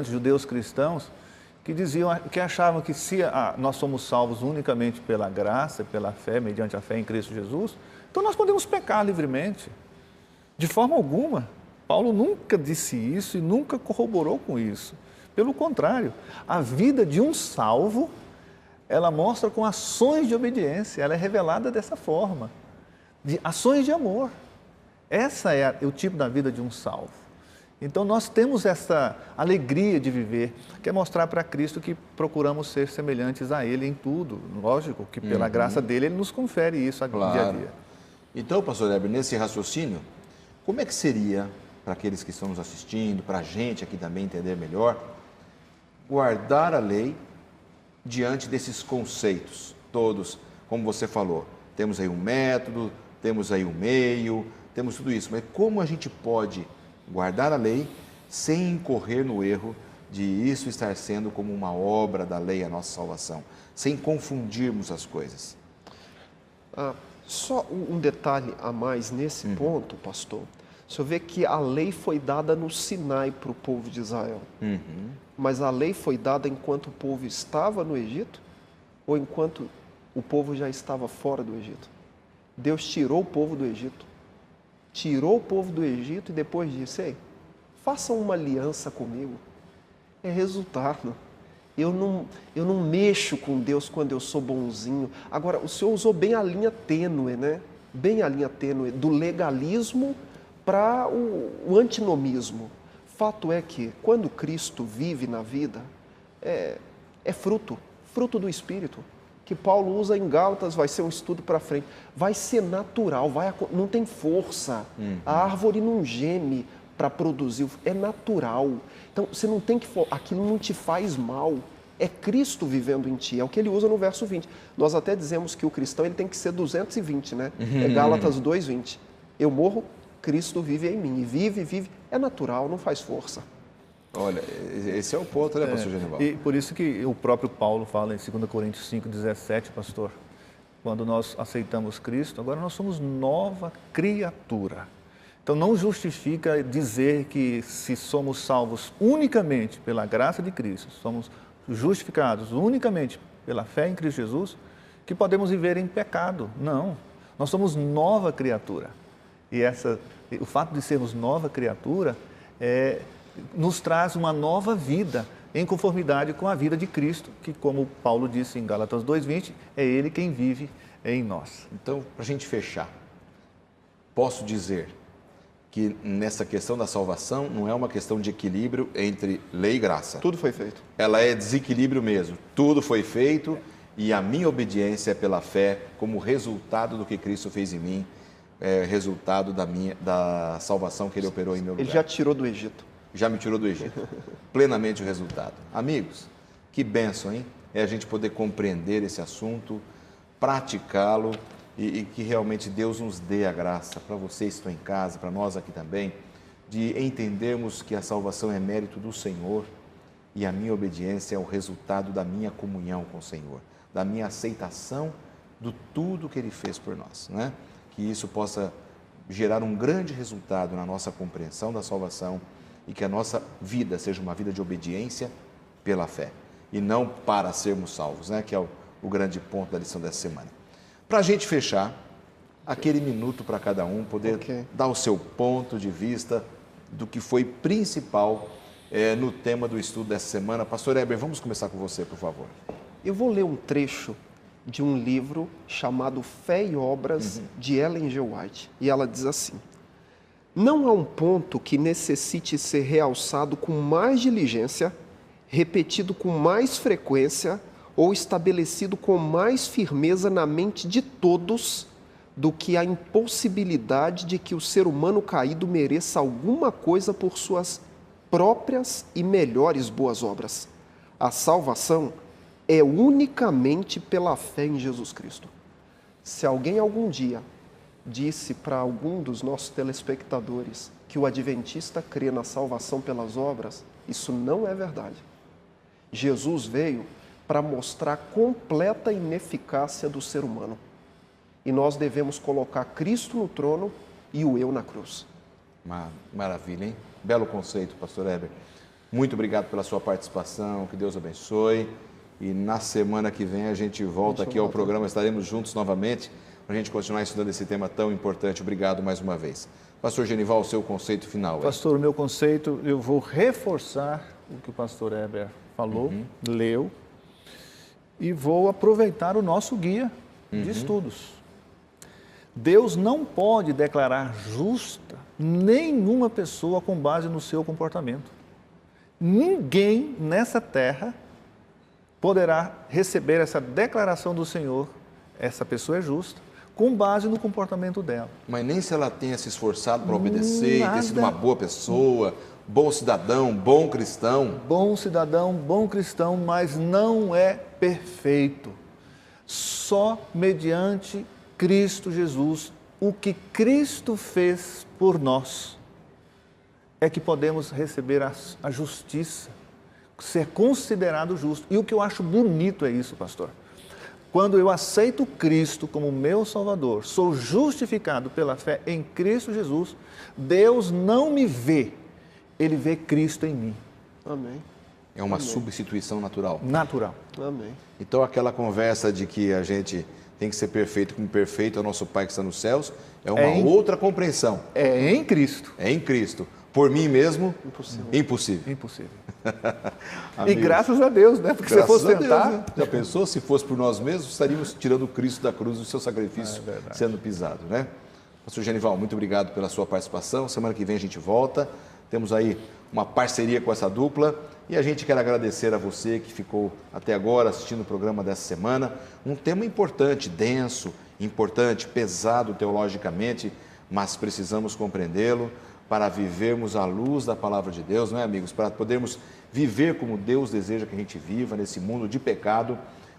judeus cristãos, que diziam, que achavam que se nós somos salvos unicamente pela graça, pela fé, mediante a fé em Cristo Jesus, então nós podemos pecar livremente. De forma alguma. Paulo nunca disse isso e nunca corroborou com isso. Pelo contrário, a vida de um salvo, ela mostra com ações de obediência, ela é revelada dessa forma, de ações de amor. Essa é o tipo da vida de um salvo. Então nós temos essa alegria de viver, que é mostrar para Cristo que procuramos ser semelhantes a Ele em tudo. Lógico que pela graça dele, Ele nos confere isso dia a dia. Então, pastor Heber, nesse raciocínio, como é que seria, para aqueles que estão nos assistindo, para a gente aqui também entender melhor, guardar a lei diante desses conceitos todos, como você falou, temos aí um método, temos aí um meio, temos tudo isso, mas como a gente pode guardar a lei sem incorrer no erro de isso estar sendo como uma obra da lei a nossa salvação, sem confundirmos as coisas? Só um detalhe a mais nesse ponto, pastor. O senhor vê que a lei foi dada no Sinai para o povo de Israel. Mas a lei foi dada enquanto o povo estava no Egito ou enquanto o povo já estava fora do Egito? Deus tirou o povo do Egito. Tirou o povo do Egito e depois disse, ei, façam uma aliança comigo. É resultado. Eu não mexo com Deus quando eu sou bonzinho. Agora, o senhor usou bem a linha tênue, né? Bem a linha tênue do legalismo para o antinomismo. Fato é que, quando Cristo vive na vida, é fruto do Espírito, que Paulo usa em Gálatas, vai ser um estudo para frente. Vai ser natural, não tem força. A árvore não geme para produzir, é natural. Então, você não tem que... Aquilo não te faz mal. É Cristo vivendo em ti, é o que ele usa no verso 20. Nós até dizemos que o cristão ele tem que ser 220, né? É Gálatas 2:20. Eu morro, Cristo vive em mim. E vive, é natural, não faz força. Olha, esse é o ponto, né, pastor Genivaldo? E por isso que o próprio Paulo fala em 2 Coríntios 5:17, pastor, quando nós aceitamos Cristo, agora nós somos nova criatura. Então não justifica dizer que se somos salvos unicamente pela graça de Cristo, somos justificados unicamente pela fé em Cristo Jesus, que podemos viver em pecado. Não, nós somos nova criatura. E o fato de sermos nova criatura nos traz uma nova vida em conformidade com a vida de Cristo, que, como Paulo disse em Gálatas 2:20, é Ele quem vive em nós. Então, para a gente fechar, posso dizer que nessa questão da salvação não é uma questão de equilíbrio entre lei e graça. Tudo foi feito. Ela é desequilíbrio mesmo. Tudo foi feito e a minha obediência é pela fé como resultado do que Cristo fez em mim, resultado da salvação que Ele operou em meu lugar. Ele já tirou do Egito. Já me tirou do Egito. Plenamente o resultado. Amigos, que bênção, hein? É a gente poder compreender esse assunto, praticá-lo e que realmente Deus nos dê a graça, para vocês que estão em casa, para nós aqui também, de entendermos que a salvação é mérito do Senhor e a minha obediência é o resultado da minha comunhão com o Senhor, da minha aceitação do tudo que Ele fez por nós, né? Que isso possa gerar um grande resultado na nossa compreensão da salvação e que a nossa vida seja uma vida de obediência pela fé e não para sermos salvos, né? Que é o grande ponto da lição dessa semana. Para a gente fechar, aquele minuto para cada um poder dar o seu ponto de vista do que foi principal no tema do estudo dessa semana. Pastor Heber, vamos começar com você, por favor. Eu vou ler um trecho de um livro chamado Fé e Obras, de Ellen G. White. E ela diz assim: não há um ponto que necessite ser realçado com mais diligência, repetido com mais frequência ou estabelecido com mais firmeza na mente de todos do que a impossibilidade de que o ser humano caído mereça alguma coisa por suas próprias e melhores boas obras. A salvação é unicamente pela fé em Jesus Cristo. Se alguém algum dia disse para algum dos nossos telespectadores que o adventista crê na salvação pelas obras, isso não é verdade. Jesus veio para mostrar a completa ineficácia do ser humano. E nós devemos colocar Cristo no trono e o eu na cruz. Maravilha, hein? Belo conceito, pastor Heber. Muito obrigado pela sua participação, que Deus abençoe. E na semana que vem a gente volta aqui ao programa, estaremos juntos novamente para a gente continuar estudando esse tema tão importante. Obrigado mais uma vez. Pastor Genival, o seu conceito final. Pastor, o meu conceito, eu vou reforçar o que o pastor Heber falou, leu, e vou aproveitar o nosso guia de estudos. Deus não pode declarar justa nenhuma pessoa com base no seu comportamento. Ninguém nessa terra poderá receber essa declaração do Senhor, essa pessoa é justa, com base no comportamento dela. Mas nem se ela tenha se esforçado para obedecer, ter sido uma boa pessoa, bom cidadão, bom cristão. Bom cidadão, bom cristão, mas não é perfeito. Só mediante Cristo Jesus, o que Cristo fez por nós, é que podemos receber a justiça, ser considerado justo. E o que eu acho bonito é isso, pastor. Quando eu aceito Cristo como meu Salvador, sou justificado pela fé em Cristo Jesus, Deus não me vê, Ele vê Cristo em mim. Amém. É uma substituição natural. Natural. Amém. Então aquela conversa de que a gente tem que ser perfeito como perfeito é o nosso Pai que está nos céus, é uma outra compreensão. É em Cristo. É em Cristo. Por mim mesmo, impossível. Impossível. E graças a Deus, né? Porque se fosse tentar... Deus, né? Já pensou, se fosse por nós mesmos, estaríamos tirando o Cristo da cruz e o seu sacrifício sendo pisado, né? Pastor Genival, muito obrigado pela sua participação. Semana que vem a gente volta. Temos aí uma parceria com essa dupla e a gente quer agradecer a você que ficou até agora assistindo o programa dessa semana. Um tema importante, denso, importante, pesado teologicamente, mas precisamos compreendê-lo para vivermos à luz da palavra de Deus, não é, amigos? Para podermos viver como Deus deseja que a gente viva nesse mundo de pecado,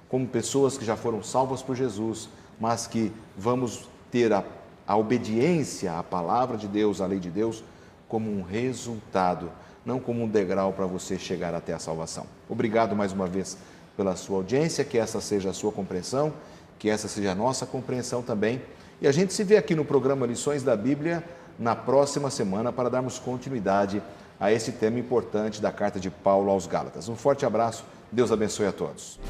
como pessoas que já foram salvas por Jesus, mas que vamos ter a obediência à palavra de Deus, à lei de Deus, como um resultado, não como um degrau para você chegar até a salvação. Obrigado mais uma vez pela sua audiência, que essa seja a sua compreensão, que essa seja a nossa compreensão também. E a gente se vê aqui no programa Lições da Bíblia na próxima semana para darmos continuidade a esse tema importante da carta de Paulo aos Gálatas. Um forte abraço, Deus abençoe a todos.